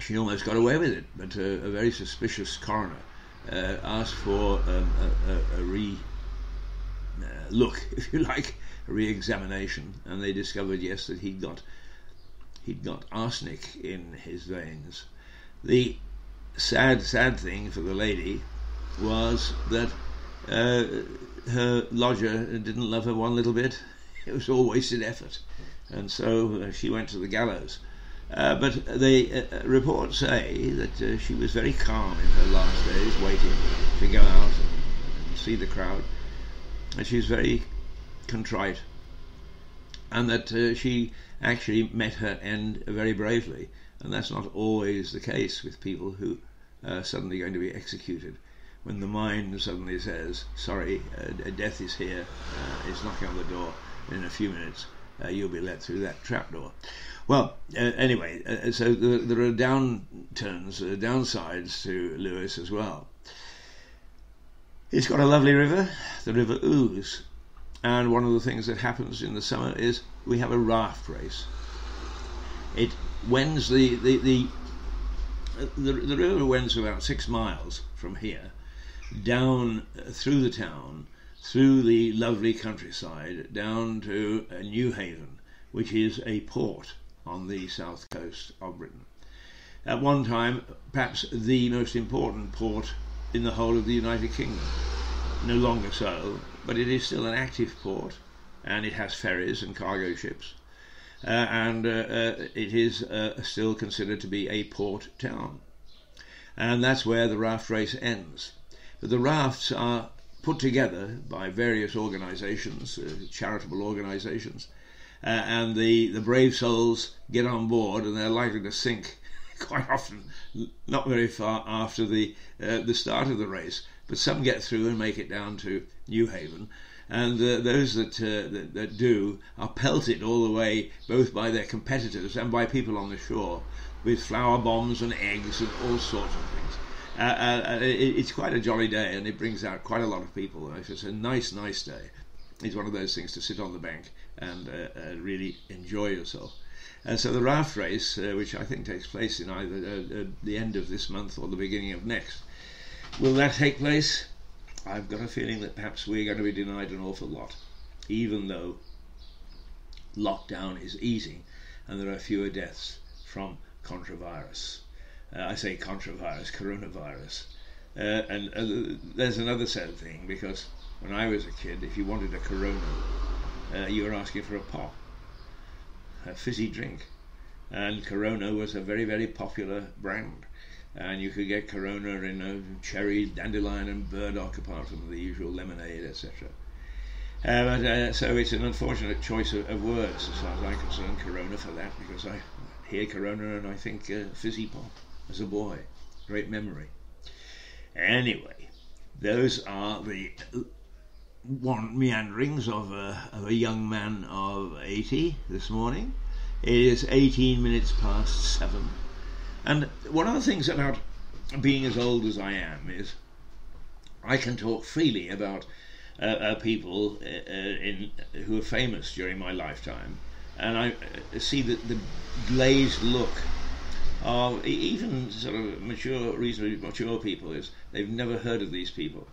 She almost got away with it, but a very suspicious coroner asked for a look, if you like, a re-examination, and they discovered, yes, that he'd got arsenic in his veins. The sad thing for the lady was that her lodger didn't love her one little bit. It was all wasted effort, and so she went to the gallows. But the reports say that she was very calm in her last days, waiting to go out and see the crowd, and she was very contrite, and that she actually met her end very bravely. And that's not always the case with people who are suddenly going to be executed. When the mind suddenly says, sorry, death is here, it's knocking on the door, in a few minutes you'll be let through that trapdoor. Well, anyway, so there are downsides to Lewis as well. It's got a lovely river, the River Ouse, and one of the things that happens in the summer is we have a raft race. It wends the river wends about 6 miles from here, down through the town, through the lovely countryside, down to New Haven, which is a port on the south coast of Britain. At one time, perhaps the most important port in the whole of the United Kingdom. No longer so, but it is still an active port, and it has ferries and cargo ships, and it is still considered to be a port town. And that's where the raft race ends. But the rafts are put together by various organisations, charitable organisations, and the brave souls get on board, and they're likely to sink quite often, not very far after the start of the race. But some get through and make it down to New Haven, and those that do are pelted all the way, both by their competitors and by people on the shore, with flour bombs and eggs and all sorts of things. It's quite a jolly day, and it brings out quite a lot of people. It's a nice day. It's one of those things to sit on the bank and really enjoy yourself. And so the raft race, which I think takes place in either the end of this month or the beginning of next, will that take place? I've got a feeling that perhaps we're going to be denied an awful lot, even though lockdown is easing and there are fewer deaths from contravirus. I say contravirus, coronavirus. And there's another sad thing, because when I was a kid, if you wanted a Corona, you were asking for a pop, a fizzy drink. And Corona was a very, very popular brand. And you could get Corona in cherry, dandelion and burdock, apart from the usual lemonade, etc. So it's an unfortunate choice of words, as far as I'm concerned, Corona, for that, because I hear Corona and I think fizzy pop as a boy. Great memory. Anyway, those are the meanderings of a young man of 80 this morning. It is 18 minutes past 7. And one of the things about being as old as I am is I can talk freely about people who are famous during my lifetime, and I see the glazed look of even sort of reasonably mature people is they've never heard of these people.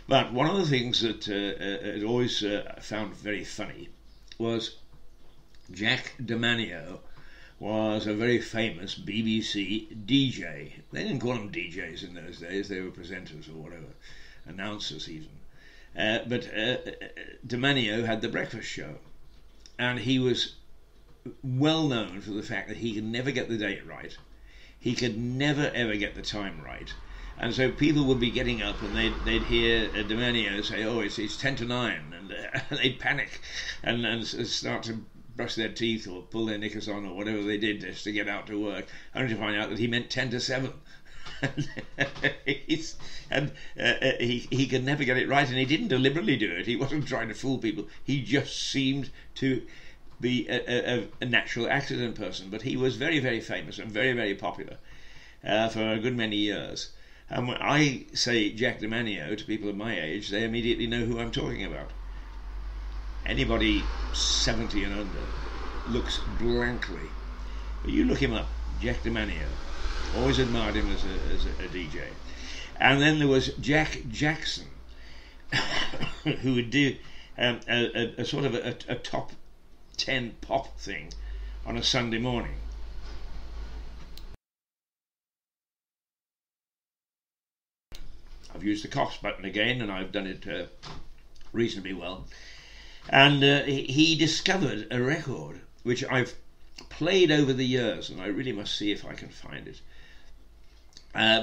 But one of the things that I always found very funny was Jack DeManio was a very famous BBC DJ. They didn't call them DJs in those days, they were presenters or whatever, announcers even. But DeManio had the breakfast show, and he was well known for the fact that he could never get the date right. He could never ever get the time right. And so people would be getting up and they'd hear DeManio say, oh, it's 10 to 9, and they'd panic and start to brush their teeth or pull their knickers on or whatever they did just to get out to work, only to find out that he meant 10 to 7. He could never get it right, and he didn't deliberately do it. He wasn't trying to fool people. He just seemed to be a natural accident person. But he was very, very famous and very, very popular for a good many years. And when I say Jack DeManio to people of my age, they immediately know who I'm talking about. Anybody 70 and under looks blankly. But you look him up, Jack DeManio. Always admired him as a DJ. And then there was Jack Jackson, who would do a sort of a top 10 pop thing on a Sunday morning. I've used the Cox button again, and I've done it reasonably well. And he discovered a record which I've played over the years, and I really must see if I can find it,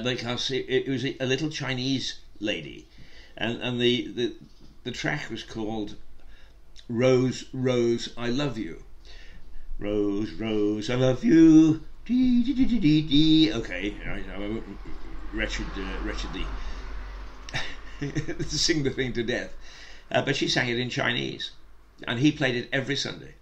because it was a little Chinese lady, and the track was called Rose, Rose, I Love You. Rose, Rose, I love you. Dee, dee, dee, dee, dee, dee. Okay, I wretchedly sing the thing to death, but she sang it in Chinese, and he played it every Sunday,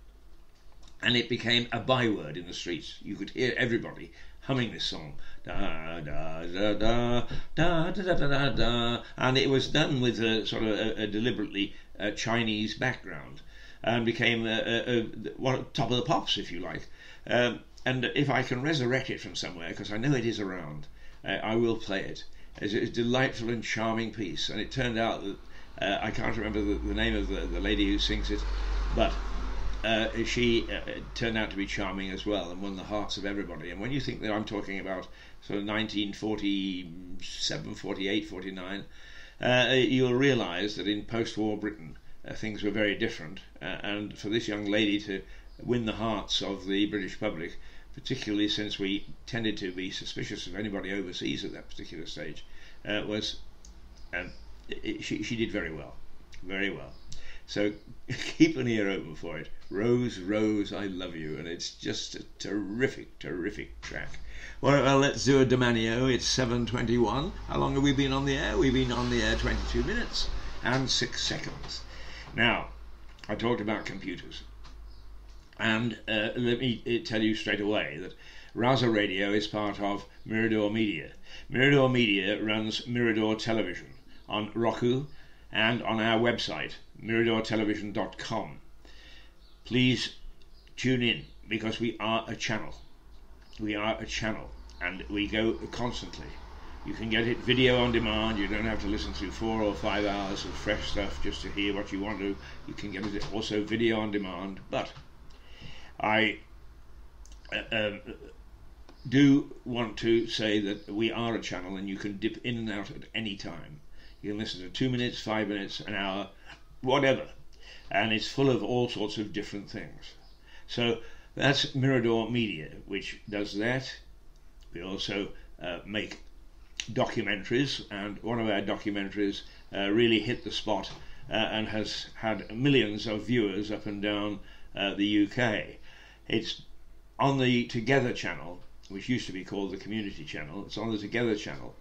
and it became a byword in the streets. You could hear everybody humming this song, da da da da da da da da da, and it was done with a sort of a deliberately Chinese background, and became top of the pops, if you like. And if I can resurrect it from somewhere, because I know it is around, I will play it. It's a delightful and charming piece, and it turned out that I can't remember the name of the lady who sings it, but she turned out to be charming as well, and won the hearts of everybody. And when you think that I'm talking about sort of 1947, 48, 49, you'll realise that in post-war Britain things were very different, and for this young lady to win the hearts of the British public, particularly since we tended to be suspicious of anybody overseas at that particular stage, she did very well, very well. So keep an ear open for it. Rose, Rose, I Love You, and it's just a terrific, terrific track. Well, let's do a Domanio. It's 7:21. How long have we been on the air? We've been on the air 22 minutes and 6 seconds. Now, I talked about computers. And let me tell you straight away that Rouser Radio is part of Mirador Media. Mirador Media runs Mirador Television on Roku and on our website, miradortelevision.com. Please tune in, because we are a channel. We are a channel, and we go constantly. You can get it video on demand. You don't have to listen to 4 or 5 hours of fresh stuff just to hear what you want to. You can get it also video on demand, but I do want to say that we are a channel, and you can dip in and out at any time. You can listen to 2 minutes, 5 minutes, an hour, whatever, and it's full of all sorts of different things. So that's Mirador Media, which does that. We also make documentaries, and one of our documentaries really hit the spot and has had millions of viewers up and down the UK. It's on the Together channel, which used to be called the Community channel. It's on the Together channel,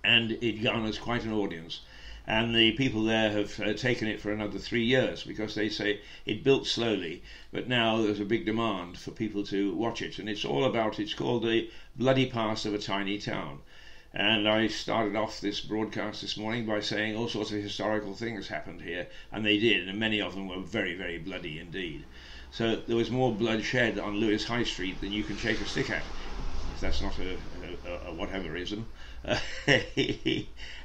and it garners quite an audience. And the people there have taken it for another 3 years, because they say it built slowly, but now there's a big demand for people to watch it. And it's called The Bloody Past of a Tiny Town. And I started off this broadcast this morning by saying all sorts of historical things happened here, and they did, and many of them were very, very bloody indeed. So there was more bloodshed on Lewis High Street than you can shake a stick at, if that's not a whateverism.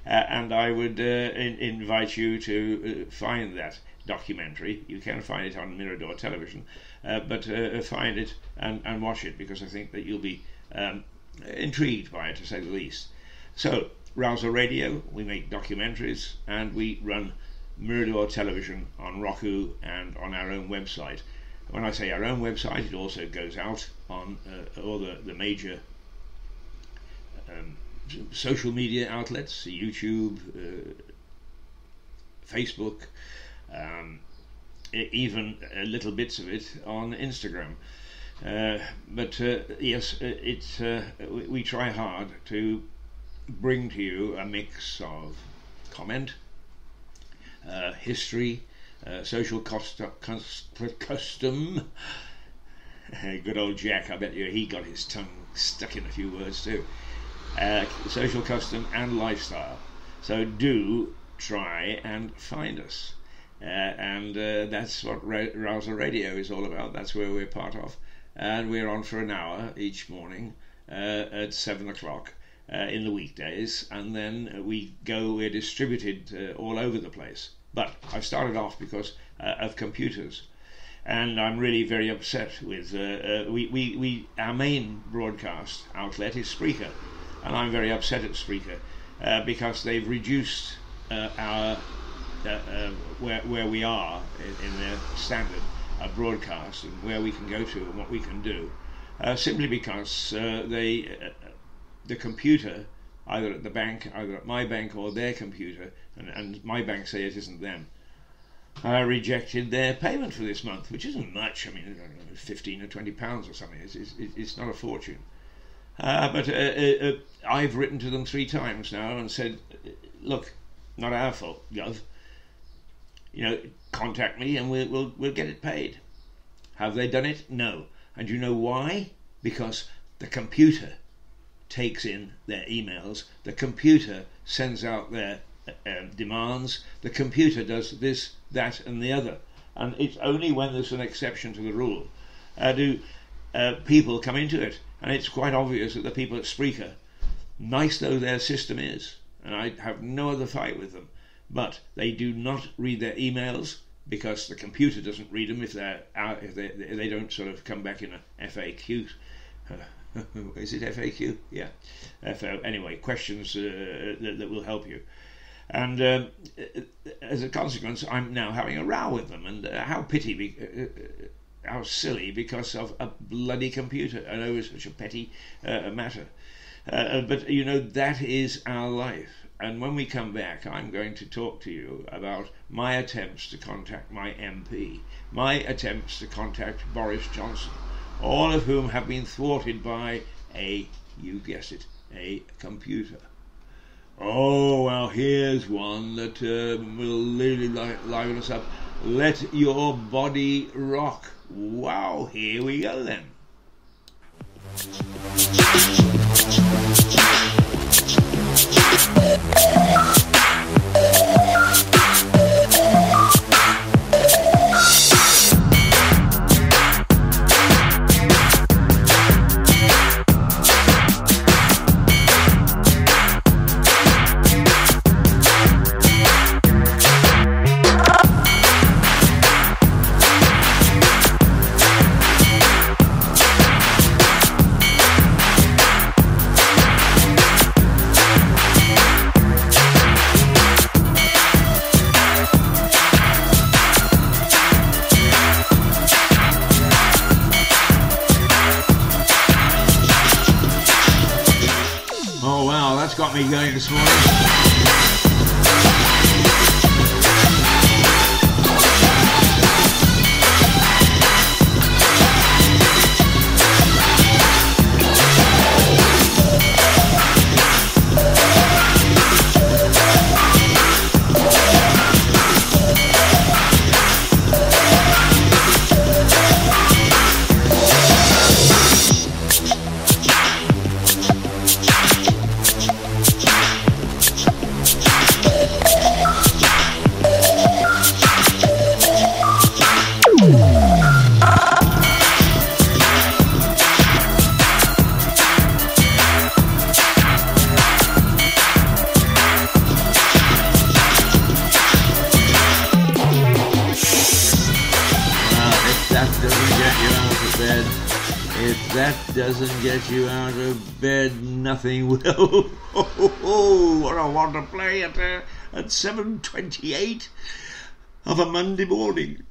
And I would invite you to find that documentary. You can find it on Mirador Television, but find it and watch it, because I think that you'll be intrigued by it, to say the least. So, Rouser Radio, we make documentaries, and we run Mirador Television on Roku and on our own website. When I say our own website, it also goes out on all the major social media outlets, YouTube, Facebook, even little bits of it on Instagram. But yes, we try hard to bring to you a mix of comment, history, social custom. Good old Jack, I bet you he got his tongue stuck in a few words too. Social custom and lifestyle. So do try and find us. And that's what Rouser Radio is all about. That's where we're part of. And we're on for an hour each morning, at 7 o'clock in the weekdays, and then we're distributed all over the place. But I started off because of computers, and I'm really very upset with our main broadcast outlet is Spreaker, and I'm very upset at Spreaker because they've reduced our where we are in their standard broadcast and where we can go to and what we can do, simply because the computer, either at the bank, either at my bank or their computer, and my bank say it isn't them, rejected their payment for this month, which isn't much. I mean, I don't know, 15 or 20 pounds or something. It's not a fortune. But I've written to them 3 times now and said, look, not our fault, Gov. Contact me and we'll get it paid. Have they done it? No. And you know why? Because the computer takes in their emails, the computer sends out their demands, the computer does this, that and the other, and it's only when there's an exception to the rule do people come into it. And it's quite obvious that the people at Spreaker, nice though their system is, and I have no other fight with them, but they do not read their emails because the computer doesn't read them if they don't sort of come back in a FAQ. Is it FAQ? Yeah. Anyway, questions that will help you. And as a consequence, I'm now having a row with them. And how silly, because of a bloody computer. I know it's such a petty matter. But, that is our life. And when we come back, I'm going to talk to you about my attempts to contact my MP, my attempts to contact Boris Johnson, all of whom have been thwarted by you guessed it, a computer. Oh, well, here's one that will really liven us up. Let your body rock. Wow, here we go then. Got me going this morning. Doesn't get you out of bed, nothing will. What I want to play at 7:28 of a Monday morning,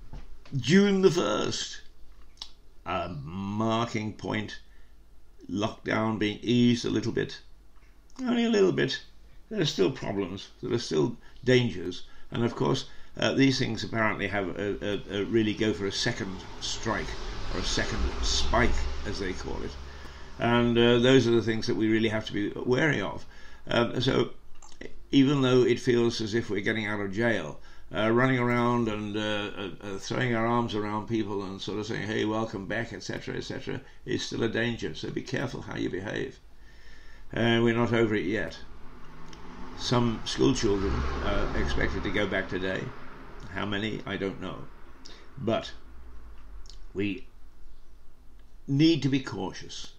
June the 1st. A marking point, lockdown being eased a little bit, only a little bit. There are still problems, there are still dangers, and of course these things apparently have really go for a second strike, or a second spike as they call it, and those are the things that we really have to be wary of. So even though it feels as if we're getting out of jail, running around and throwing our arms around people and sort of saying, hey, welcome back, etc., etc., is still a danger. So be careful how you behave. We're not over it yet. Some school children are expected to go back today. How many, I don't know. But we need to be cautious.